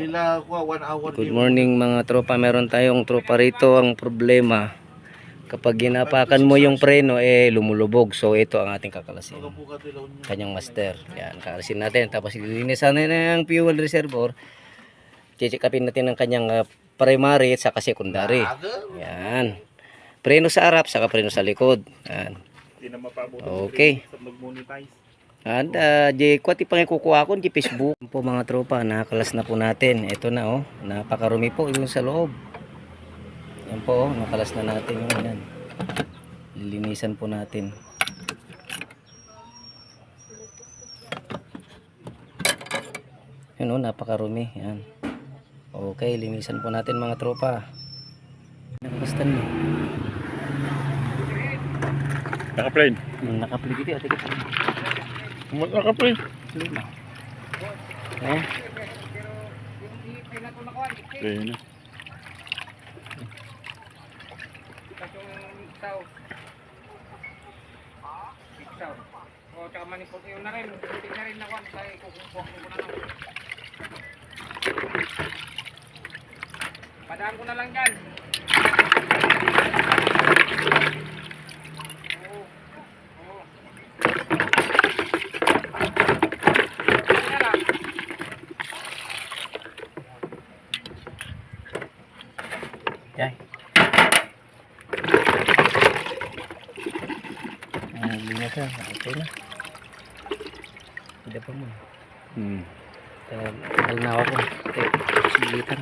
Hila ko 1 hour. Good morning mga tropa. Meron tayong tropa rito. Ang problema, kapag ginapakan mo yung preno, lumulubog. So ito ang ating kakalasin. Kanyang master. Yan, kakalasin natin. Tapos ilinisan na yung fuel reservoir. Check upin natin ang kanyang primary at saka secondary. Yan. Preno sa harap, saka preno sa likod. Yan. Okay. And kwati pang kukuha ko di Facebook po mga tropa, nakakalas na po natin. Ito na napakarumi po yung sa loob. Yan po nakalas na natin yung yan. Lilinisan po natin. Yun napakarumi yan. Okay, linisan po natin mga tropa. Nakastan mo. Naka-plane. Naka-plane dito at ikot. Naka-plane. Eh? Ayun na. O, tsaka manipot yun na rin. Butik na rin na kwan. Kaya kukukuha ko na lang. Padaan ko na lang dyan. Yay. Linya siya. Okay na. Tidak pa mo. Tagal na ako. Okay. Silitan.